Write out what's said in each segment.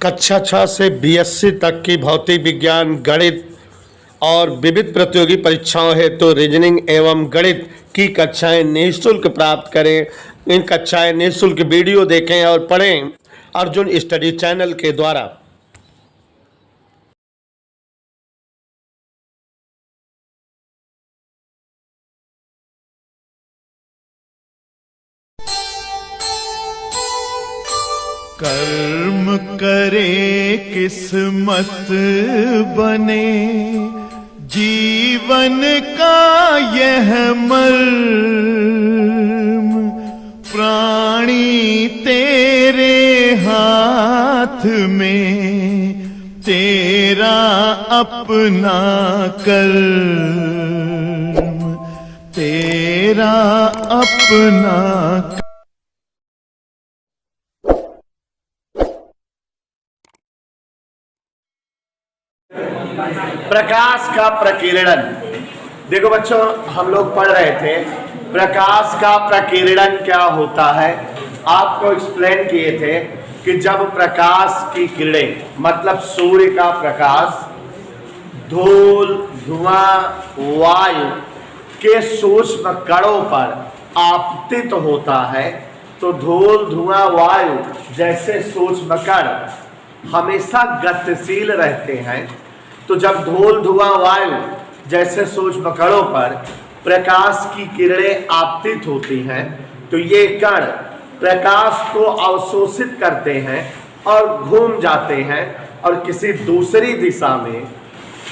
कक्षा 6 से बीएससी तक की भौतिक विज्ञान, गणित और विविध प्रतियोगी परीक्षाओं हेतु रीजनिंग एवं गणित की कक्षाएं निःशुल्क प्राप्त करें। इन कक्षाएं निःशुल्क वीडियो देखें और पढ़ें अर्जुन स्टडी चैनल के द्वारा। कर्म करे किस्मत बने, जीवन का यह मर्म, प्राणी तेरे हाथ में, तेरा अपना कर्म, तेरा अपना। प्रकाश का प्रकीर्णन। देखो बच्चों, हम लोग पढ़ रहे थे प्रकाश का प्रकीर्णन क्या होता है। आपको एक्सप्लेन किए थे कि जब प्रकाश की किरणें मतलब सूर्य का प्रकाश धूल, धुआं, वायु के सूक्ष्म कणों पर आपतित होता है तो धूल, धुआं, वायु जैसे सूक्ष्म कण हमेशा गतिशील रहते हैं। तो जब धूल, धुआं, वायु जैसे सूक्ष्म कणों पर प्रकाश की किरणें आपतित होती हैं तो ये कण प्रकाश को अवशोषित करते हैं और घूम जाते हैं और किसी दूसरी दिशा में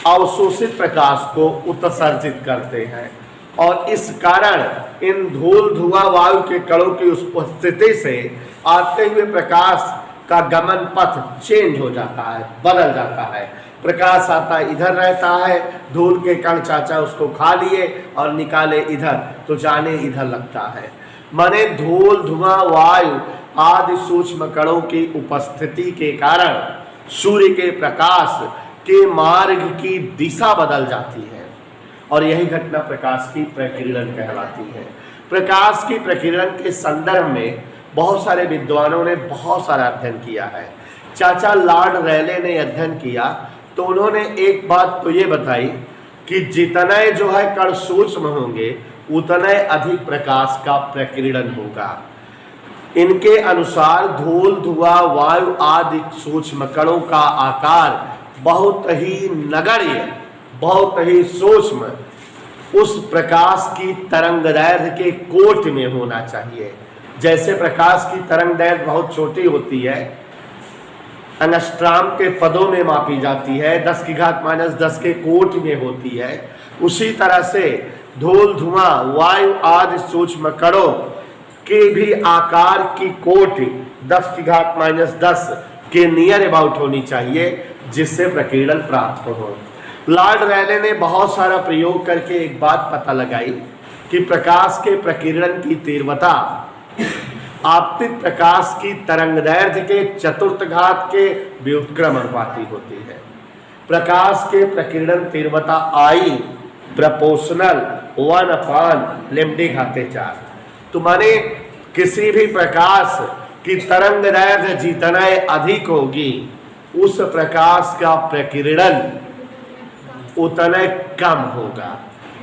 अवशोषित प्रकाश को उत्सर्जित करते हैं। और इस कारण इन धूल, धुआं, वायु के कणों की उपस्थिति से आते हुए प्रकाश का गमन पथ चेंज हो जाता है, बदल जाता है। प्रकाश आता इधर रहता है, धूल के कण चाचा उसको खा लिए और निकाले इधर तो जाने इधर लगता है। माने धूल, धुआं, वायु आदि सूक्ष्म कणों की उपस्थिति के कारण सूर्य के प्रकाश के मार्ग की दिशा बदल जाती है और यही घटना प्रकाश की प्रकीर्णन कहलाती है। प्रकाश की प्रकीर्णन के संदर्भ में बहुत सारे विद्वानों ने बहुत सारा अध्ययन किया है। चाचा लॉर्ड रैले ने अध्ययन किया तो उन्होंने एक बात तो ये बताई कि जितने जो है कण सूक्ष्म होंगे उतने अधिक प्रकाश का प्रकीर्णन होगा। इनके अनुसार धूल, धुआं, वायु आदि सूक्ष्म कणों का आकार बहुत ही नगण्य, बहुत ही सूक्ष्म उस प्रकाश की तरंगदैर्घ्य के कोट में होना चाहिए। जैसे प्रकाश की तरंगदैर्घ्य बहुत छोटी होती है, एंगस्ट्रॉम के पदों में मापी जाती है, 10⁻⁻10 के कोट में होती है, उसी तरह से धूल, धुआं, वायु आदि सूक्ष्म कणों के भी आकार की कोटि 10⁻10 के नियर अबाउट होनी चाहिए जिससे प्रकीर्णन प्राप्त हो। लॉर्ड रैले ने बहुत सारा प्रयोग करके एक बात पता लगाई कि प्रकाश के प्रकीर्णन की तीव्रता आपतित प्रकाश की तरंगदैर्घ्य के चतुर्थ घात के व्युत्क्रम अनुपाती होती है। प्रकाश के प्रकीर्णन तीव्रता I प्रोपोर्शनल 1/λ/4। तो माने किसी भी प्रकाश की तरंगदैर्घ्य जितना अधिक होगी उस प्रकाश का प्रकीर्णन उतना कम होगा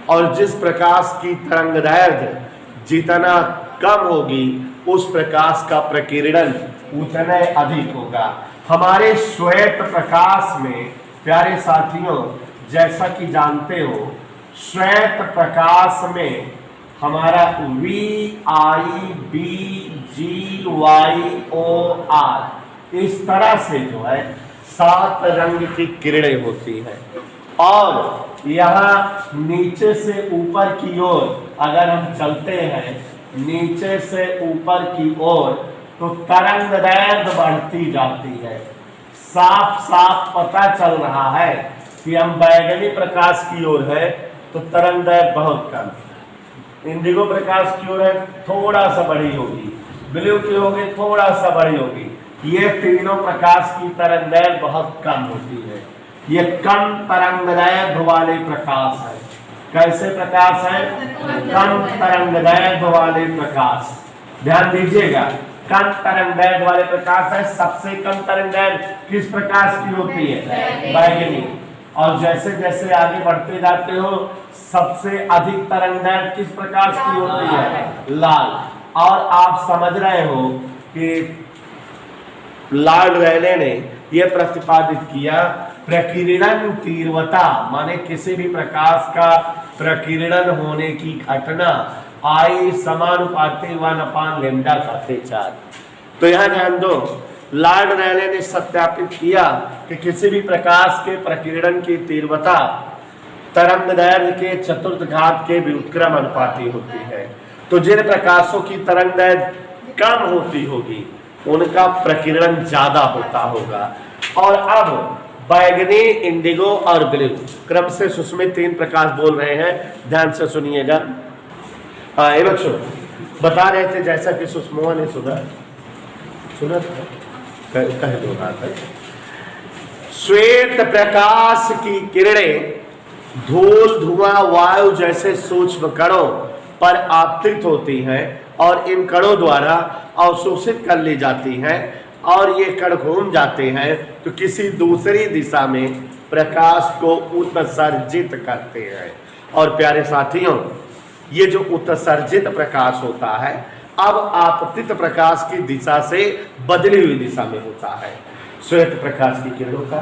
और जिस प्रकाश की तरंगदैर्घ्य जितना कम होगी उस प्रकाश का प्रकीर्णन उतना अधिक होगा। हमारे श्वेत प्रकाश में प्यारे साथियों, जैसा कि जानते हो श्वेत प्रकाश में हमारा VIBGYOR इस तरह से जो है 7 रंग की किरणें होती हैं और यहाँ नीचे से ऊपर की ओर अगर हम चलते हैं नीचे से ऊपर की ओर तो तरंगदैर्घ्य बढ़ती जाती है। साफ साफ पता चल रहा है कि हम बैगनी प्रकाश की ओर है तो तरंगदैर्घ्य बहुत कम, इंडिगो प्रकाश की ओर है थोड़ा सा बड़ी होगी, ब्लू की होगी थोड़ा सा बड़ी होगी। ये तीनों प्रकाश की तरंगदैर्घ्य बहुत कम होती है। ये कम तरंगदैर्घ्य वाले प्रकाश है। कैसे प्रकाश है? कम तरंगदैर्घ्य वाले प्रकाश। ध्यान दीजिएगा, कम तरंग दैर्घ्य वाले प्रकाश है। सबसे कम तरंग दैर्घ्य किस प्रकाश की होती है? बैगनी। और जैसे जैसे आगे बढ़ते जाते हो सबसे अधिक तरंग दैर्घ्य किस प्रकाश की होती है? लाल। और आप समझ रहे हो कि लॉर्ड रैले ने यह प्रतिपादित किया प्रकीर्णन तीव्रता माने किसी भी प्रकाश का प्रकीर्णन होने की घटना I समानुपाती 1/λ/4। तो यहां ध्यान दो, लॉर्ड रैले ने सत्यापित किया कि किसी भी प्रकाश के प्रकीर्णन की तीव्रता तरंग दैर्घ्य के चतुर्थ घात के व्युत्क्रम अनुपाती होती है। तो जिन प्रकाशों की तरंग दैर्घ्य कम होती होगी उनका प्रकीर्णन ज्यादा होता होगा। और अब बैगनी, इंडिगो और ब्लू क्रम से सुस्मित 3 प्रकाश बोल रहे हैं, ध्यान से सुनिएगा। हाँ बच्चों बता रहे थे जैसा कि सुषमा ने सुना कह दो बात है। श्वेत प्रकाश की किरणें धूल, धुआं, वायु जैसे सूक्ष्म कणों पर आपतित होती हैं और इन कणों द्वारा अवशोषित कर ली जाती हैं और ये कण घूम जाते हैं तो किसी दूसरी दिशा में प्रकाश को उत्सर्जित करते हैं। और प्यारे साथियों, ये जो उत्सर्जित प्रकाश होता है अब आपतित प्रकाश की दिशा से बदली हुई दिशा में होता है। श्वेत प्रकाश की किरणों का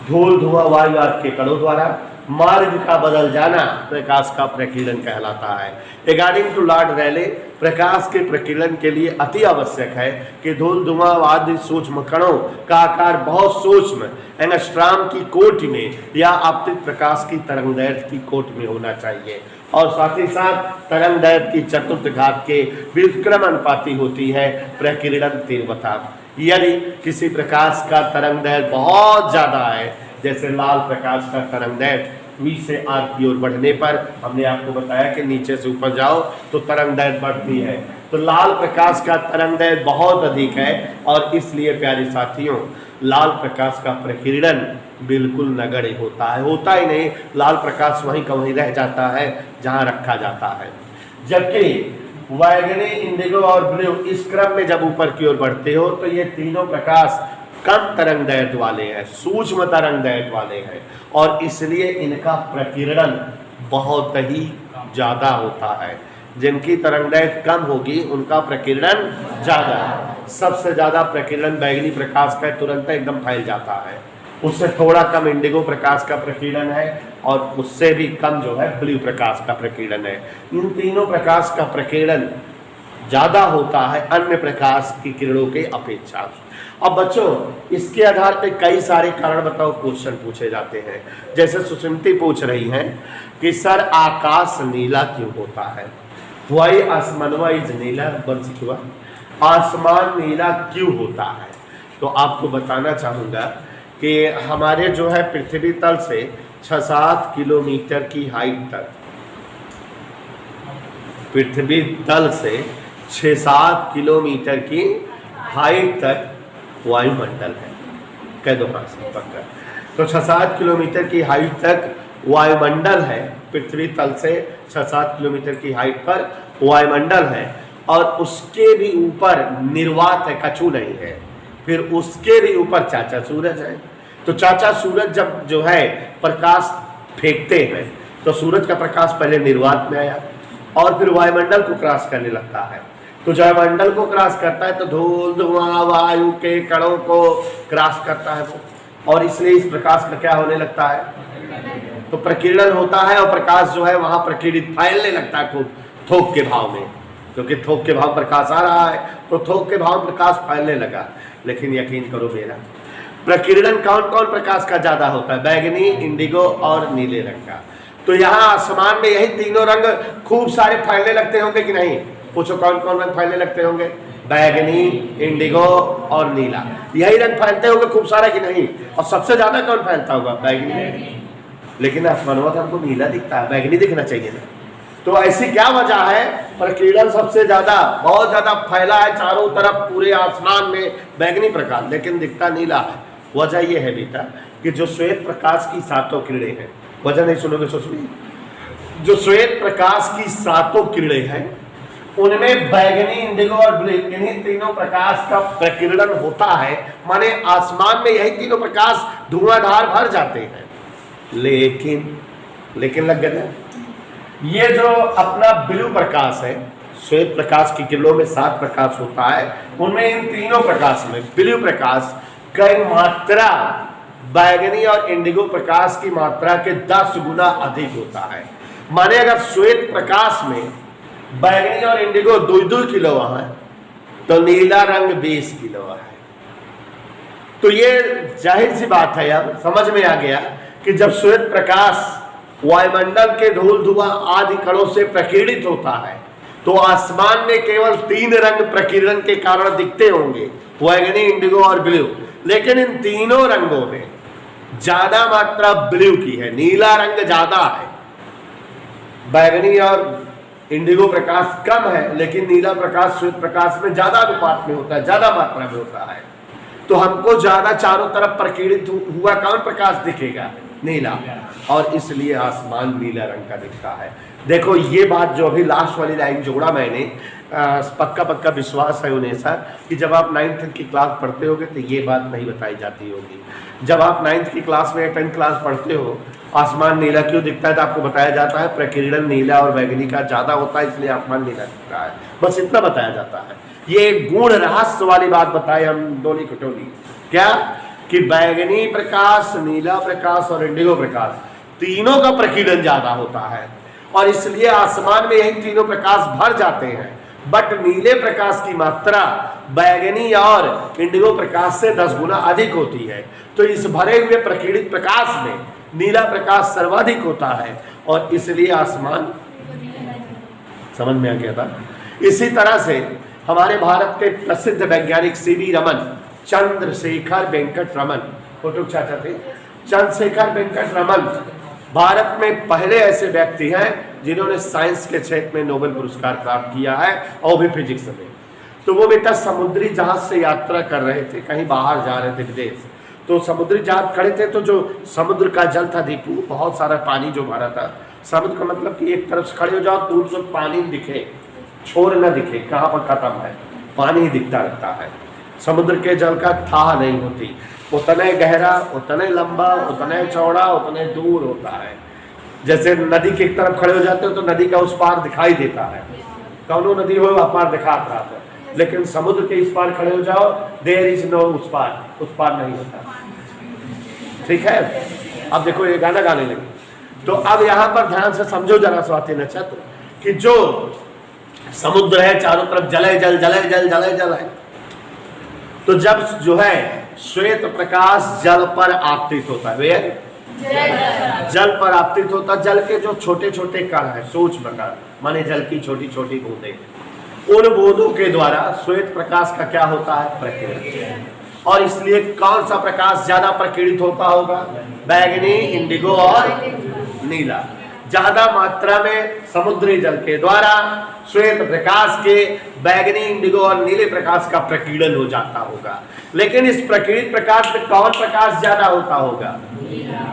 धूल, धुआं, वायु आदि के कणों द्वारा मार्ग का बदल जाना प्रकाश का प्रकीर्णन कहलाता है। अकॉर्डिंग टू लॉर्ड रैले प्रकाश के प्रकीर्णन के लिए अति आवश्यक है कि धूल, धुआं आदि सूक्ष्म कणों का आकार बहुत सूक्ष्म एंगस्ट्रॉम की कोटि में या आपतित प्रकाश की तरंग दैर्घ्य की कोटि में होना चाहिए। और साथ ही साथ तरंग दैर्घ्य की चतुर्थ घात के व्युत्क्रम अनुपाती होती है प्रकीर्णन तीव्रता। यदि किसी प्रकाश का तरंग दैर्घ्य बहुत ज्यादा है, जैसे लाल प्रकाश का तरंग दैर्घ्य V से R की ओर बढ़ने पर हमने आपको बताया कि नीचे से ऊपर जाओ तो तरंग दैर्घ्य बढ़ती है, तो लाल प्रकाश का तरंग दैर्घ्य बहुत अधिक है और इसलिए प्यारे साथियों लाल प्रकाश का प्रकीर्णन बिल्कुल नगण्य होता है। होता ही नहीं, लाल प्रकाश वहीं का वहीं रह जाता है जहां रखा जाता है। जबकि बैगनी, इंडिगो और ब्लू इस क्रम में जब ऊपर की ओर बढ़ते हो तो ये तीनों प्रकाश कम तरंग दैर्घ्य वाले हैं, सूक्ष्म तरंग दैर्घ्य वाले हैं और इसलिए इनका प्रकीर्णन बहुत ही ज्यादा होता है। जिनकी तरंग दैर्घ्य कम होगी उनका प्रकीर्णन ज्यादा है। सबसे ज्यादा प्रकीर्णन बैगनी प्रकाश का तुरंत एकदम फैल जाता है, उससे थोड़ा कम इंडिगो प्रकाश का प्रकीर्णन है और उससे भी कम जो है ब्लू प्रकाश का प्रकीर्णन है। इन तीनों प्रकाश का प्रकीर्णन ज्यादा होता है अन्य प्रकाश की किरणों के अपेक्षा। अब बच्चों इसके आधार पे कई सारे कारण बताओ क्वेश्चन पूछे जाते हैं। जैसे सुस्मिति पूछ रही हैं कि सर आकाश नीला क्यों होता है? वाई आसमानवा इज नीला हुआ, आसमान नीला क्यों होता है? तो आपको बताना चाहूँगा कि हमारे जो है पृथ्वी तल से 6-7 किलोमीटर की हाइट तक, पृथ्वी तल से 6-7 किलोमीटर की हाइट तक वायुमंडल है। कह दो हाँ से पक्का। तो 6-7 किलोमीटर की हाइट तक वायुमंडल है, पृथ्वी तल से 6-7 किलोमीटर की हाइट पर वायुमंडल है और उसके भी ऊपर निर्वात है, कछु नहीं है। फिर उसके भी ऊपर चाचा सूरज है। तो चाचा सूरज जब जो है प्रकाश फेंकते हैं तो सूरज का प्रकाश पहले निर्वात में आया और फिर वायुमंडल को क्रॉस करने लगता है। तो जब वायुमंडल को क्रॉस करता है तो धूल, धुआं, वायु के कणों को क्रॉस करता है वो, और इसलिए इस प्रकाश का क्या होने लगता है? तो प्रकीर्णन होता है और प्रकाश जो है वहां प्रकीर्णित फैलने लगता है खूब थोक के भाव में, क्योंकि थोक के भाव प्रकाश आ रहा है तो थोक के भाव प्रकाश फैलने लगा। लेकिन यकीन करो मेरा, प्रकीर्णन कौन कौन प्रकाश का ज्यादा होता है? बैगनी, इंडिगो और नीले रंग का। तो यहाँ आसमान में यही तीनों रंग खूब सारे फैलने लगते होंगे कि नहीं? पूछो कौन कौन रंग फैलने लगते होंगे? बैगनी, इंडिगो और नीला, यही रंग फैलते होंगे खूब सारा कि नहीं? और सबसे ज्यादा कौन फैलता होगा? बैगनी। लेकिन आसमान में हमको नीला दिखता है, बैगनी दिखना चाहिए ना। तो ऐसी क्या वजह है? प्रकीर्णन सबसे ज्यादा बहुत ज्यादा फैला है चारों तरफ पूरे आसमान में बैगनी प्रकाश, लेकिन दिखता नीला है। वजह यह है बेटा कि जो श्वेत प्रकाश की 7 किरणें हैं, वजह नहीं सुनोगे सुस्मी, जो श्वेत प्रकाश की 7 किरणें हैं उनमें बैगनी, इंडिगो और ब्लू, इन्हीं तीनों प्रकाश का प्रकीर्णन होता है। माने आसमान में यही तीनों प्रकाश धुआंधार भर जाते हैं। लेकिन लग गया, ये जो अपना ब्लू प्रकाश है, श्वेत प्रकाश की किरणों में 7 प्रकाश होता है, उनमें इन तीनों प्रकाश में ब्लू प्रकाश की मात्रा बैगनी और इंडिगो प्रकाश की मात्रा के 10 गुना अधिक होता है। माने अगर श्वेत प्रकाश में बैगनी और इंडिगो 2-2 किलो है तो नीला रंग 20 किलो है। तो ये जाहिर सी बात है, अब समझ में आ गया कि जब श्वेत प्रकाश वायुमंडल के धूल धुआं आदि कणों से प्रकीर्णित होता है तो आसमान में केवल 3 रंग प्रकीर्णन के कारण दिखते होंगे, बैगनी, इंडिगो और ब्लू। लेकिन इन तीनों रंगों में ज्यादा मात्रा ब्लू की है, नीला रंग ज्यादा है। बैगनी और इंडिगो प्रकाश कम है, लेकिन नीला प्रकाश श्वेत प्रकाश में ज्यादा अनुपात में होता है, ज्यादा मात्रा में होता है। तो हमको ज्यादा चारों तरफ प्रकीर्णित हुआ कौन प्रकाश दिखेगा? नीला। और इसलिए आसमान नीला रंग का दिखता है। देखो ये बात जो अभी लास्ट वाली लाइन जोड़ा मैंने, पक्का विश्वास है उन्हें सर कि जब आप 9th की क्लास पढ़ते होगे तो ये बात नहीं बताई जाती होगी। जब आप 9th की क्लास में 10th क्लास पढ़ते हो, आसमान नीला क्यों दिखता है तो आपको बताया जाता है प्रकीर्णन नीला और बैगनी का ज्यादा होता है, इसलिए आसमान नीला दिखता है। बस इतना बताया जाता है। ये गुण रहस्य वाली बात बताए हम डोली कटोली, क्या कि बैगनी प्रकाश, नीला प्रकाश और इंडिगो प्रकाश तीनों का प्रकीर्णन ज्यादा होता है और इसलिए आसमान में यही तीनों प्रकाश भर जाते हैं। बट नीले प्रकाश की मात्रा बैगनी और इंडिगो प्रकाश से 10 गुना अधिक होती है। तो इस भरे हुए प्रकीर्णित प्रकाश में नीला प्रकाश सर्वाधिक होता है और इसलिए आसमान, समझ में आ गया था। इसी तरह से हमारे भारत के प्रसिद्ध वैज्ञानिक सीवी रमन, चंद्रशेखर वेंकट रमन, फोटो चाचा थे, चंद्रशेखर वेंकट रमन भारत में पहले ऐसे व्यक्ति हैं जिन्होंने साइंस के क्षेत्र में नोबेल पुरस्कार प्राप्त किया है, और भी फिजिक्स में। तो वो बेटा समुद्री जहाज से यात्रा कर रहे थे, कहीं बाहर जा रहे थे विदेश। तो समुद्री जहाज खड़े थे तो जो समुद्र का जल था दीपू, बहुत सारा पानी जो भरा था। समुद्र का मतलब कि एक तरफ से खड़े हो जाओ दूर से पानी दिखे, छोर न दिखे, कहाँ पर खत्म है, पानी ही दिखता रहता है। समुद्र के जल का थाह नहीं होती, उतने गहरा, उतने लंबा, उतने चौड़ा, उतने दूर होता है। जैसे नदी के एक तरफ खड़े हो जाते हो तो नदी का उस पार दिखाई देता है, कौनो नदी हो वह पार दिखा रहा है। लेकिन समुद्र के इस पार खड़े हो जाओ, देयर इज नो उस पार नहीं होता। ठीक है, अब देखो ये गाना गाने लगे। तो अब यहाँ पर ध्यान से समझो जरा स्वाति नक्षत्र कि जो समुद्र है चारों तरफ जले जल जले जल जले जल है। तो जब जो है श्वेत प्रकाश जल पर आपतित होता है, जल पर आपतित होता, जल के जो छोटे छोटे कण है, सूक्ष्म कण माने जल की छोटी छोटी बूंदें, उन बूंदों के द्वारा श्वेत प्रकाश का क्या होता है? प्रकीर्णन। और इसलिए कौन सा प्रकाश ज्यादा प्रकीर्णित होता होगा? बैगनी, इंडिगो और नीला। ज्यादा मात्रा में समुद्री जल के द्वारा श्वेत प्रकाश के बैगनी, इंडिगो और नीले प्रकाश का प्रकीर्णन हो जाता होगा। लेकिन इस प्रकीर्णित प्रकाश में कौन प्रकाश ज्यादा होता होगा?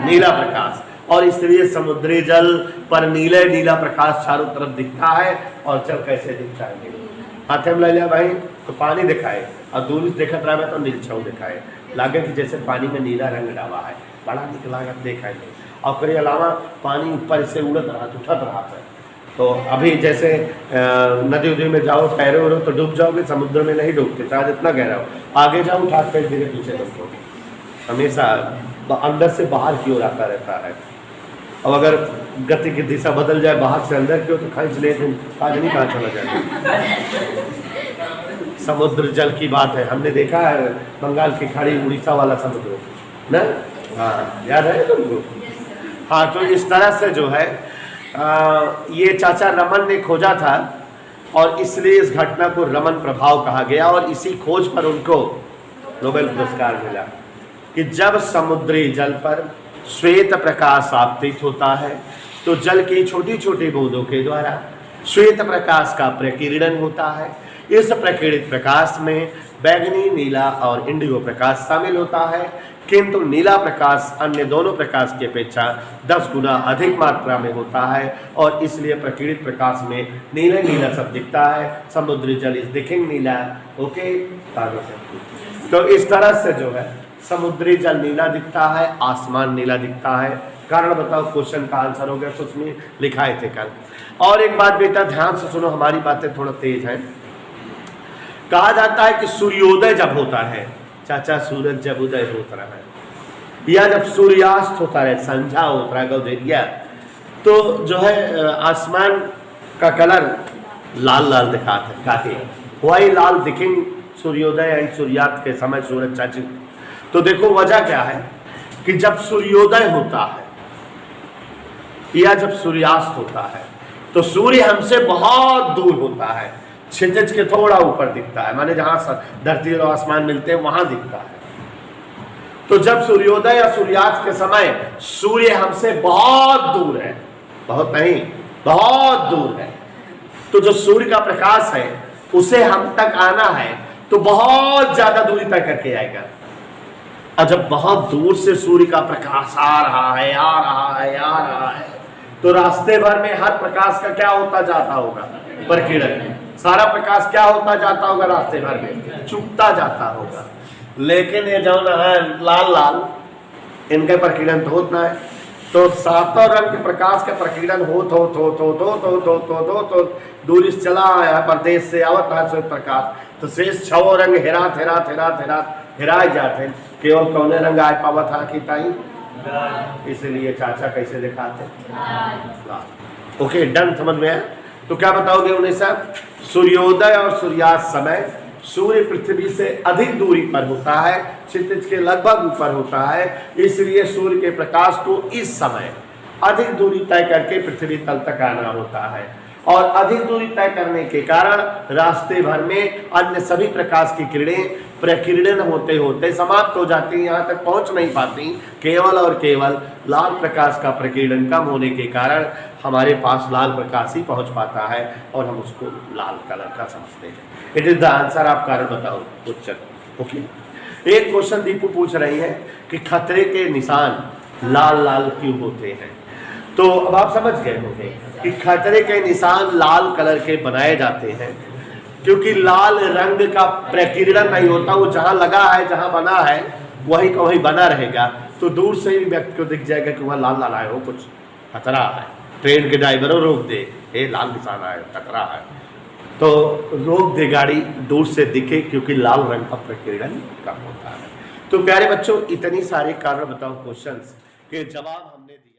नीला प्रकाश। और इसलिए समुद्री जल पर नीले नीला प्रकाश चारों तरफ दिखता है। और जल कैसे दिखता है? हाथे में ले लिया भाई तो पानी दिखाए, और दूर से देखा रहा तो नीलछाऊ दिखाए, लागे कि जैसे पानी में नीला रंग डाला है, बड़ा निकला देखा है। और कई अलावा पानी ऊपर से उड़त रहा, उठत रहा है। तो अभी जैसे नदी उदी में जाओ, तैरे उड़ो तो डूब जाओगे, समुद्र में नहीं डूबते, चाहे जितना गहरा हो। आगे जाओ उठा कर धीरे पीछे डूबोगे, हमेशा अंदर से बाहर की ओर आता रहता है। अब अगर गति की दिशा बदल जाए बाहर से अंदर की ओर तो खींच ले, आज नहीं कहाँ चला जाए। समुद्र जल की बात है, हमने देखा है बंगाल की खाड़ी, उड़ीसा वाला समुद्र ना, हाँ याद है तुमको? हाँ, तो इस तरह से जो है ये चाचा रमन ने खोजा था और इसलिए इस घटना को रमन प्रभाव कहा गया। और इसी खोज पर उनको नोबेल पुरस्कार मिला कि जब समुद्री जल पर श्वेत प्रकाश आपतित होता है तो जल की छोटी छोटी बूंदों के द्वारा श्वेत प्रकाश का प्रकीर्णन होता है। इस प्रकीर्णित प्रकाश में बैंगनी, नीला और इंडिगो प्रकाश शामिल होता है, किंतु नीला प्रकाश अन्य दोनों प्रकाश की अपेक्षा 10 गुना अधिक मात्रा में होता है और इसलिए प्रकीर्णित प्रकाश में नीला नीला सब दिखता है। समुद्री जल इज दिखेंगे नीला। ओके, तो इस तरह से जो है समुद्री जल नीला दिखता है, आसमान नीला दिखता है। कारण बताओ, क्वेश्चन का आंसर हो गया, उसमें लिखाए थे कल। और एक बात बेटा ध्यान से सुनो, हमारी बातें थोड़ा तेज हैं। कहा जाता है कि सूर्योदय जब होता है, चाचा सूरज जब उदय होता है या जब सूर्यास्त होता है, संध्या होता है गौदेरिया, तो जो है आसमान का कलर लाल लाल दिखाते हैं। वही लाल दिखेंगे सूर्योदय एंड सूर्यास्त के समय सूरज चाची। तो देखो वजह क्या है कि जब सूर्योदय होता है या जब सूर्यास्त होता है तो सूर्य हमसे बहुत दूर होता है, क्षितिज के थोड़ा ऊपर दिखता है, माने जहां धरती और आसमान मिलते हैं वहां दिखता है। तो जब सूर्योदय या सूर्यास्त के समय सूर्य हमसे बहुत दूर है, बहुत नहीं बहुत दूर है, तो जो सूर्य का प्रकाश है उसे हम तक आना है तो बहुत ज्यादा दूरी तय करके आएगा। और जब बहुत दूर से सूर्य का प्रकाश आ रहा है आ रहा है आ रहा है, तो रास्ते भर में हर प्रकाश का क्या होता जाता होगा, प्रकीर्णन। सारा प्रकाश क्या होता जाता होगा रास्ते भर में, चुकता जाता होगा। लेकिन ये जो है लाल लाल, इनके प्रकीर्णन तो होता है, तो सातों रंग के प्रकाश का प्रकीर्णन हो दूरी से चला आया परदेश से आवत है सूर्य प्रकाश, तो शेष छो रंग हेरा जाते, केवल कौने रंग आए पावा था कि ताई, इसलिए चाचा कैसे दिखाते लाल। ओके, डन, समझ में आया। तो क्या बताओगे उन्हें साहब, सूर्योदय और सूर्यास्त समय सूर्य पृथ्वी से अधिक दूरी पर होता है, क्षितिज के लगभग ऊपर होता है, इसलिए सूर्य के प्रकाश को इस समय अधिक दूरी तय करके पृथ्वी तल तक आना होता है। और अधिक दूरी तय करने के कारण रास्ते भर में अन्य सभी प्रकाश की किरणें प्रकीर्णन होते होते समाप्त हो जाती हैं, यहाँ तक पहुँच नहीं पाती। केवल और केवल लाल प्रकाश का प्रकीर्णन कम होने के कारण हमारे पास लाल प्रकाश ही पहुँच पाता है और हम उसको लाल कलर का समझते हैं। It is the answer. आप कारण बताओ क्वेश्चन। ओके, एक क्वेश्चन दीपू पूछ रही है कि खतरे के निशान लाल लाल क्यों होते हैं। तो अब आप समझ गए होंगे कि खतरे के निशान लाल कलर के बनाए जाते हैं क्योंकि लाल रंग का प्रकीर्णन नहीं होता, वो जहां लगा है जहां बना है वही का वही बना रहेगा। तो दूर से ही व्यक्ति को दिख जाएगा कि वह लाल लाल आए हो, कुछ खतरा है। ट्रेन के ड्राइवरों रोक दे, ये लाल निशान है, खतरा है, तो रोक दे गाड़ी, दूर से दिखे क्योंकि लाल रंग का प्रकीर्णन कम होता है। तो प्यारे बच्चों, इतनी सारे कारण बताओ क्वेश्चंस के जवाब हमने दिए।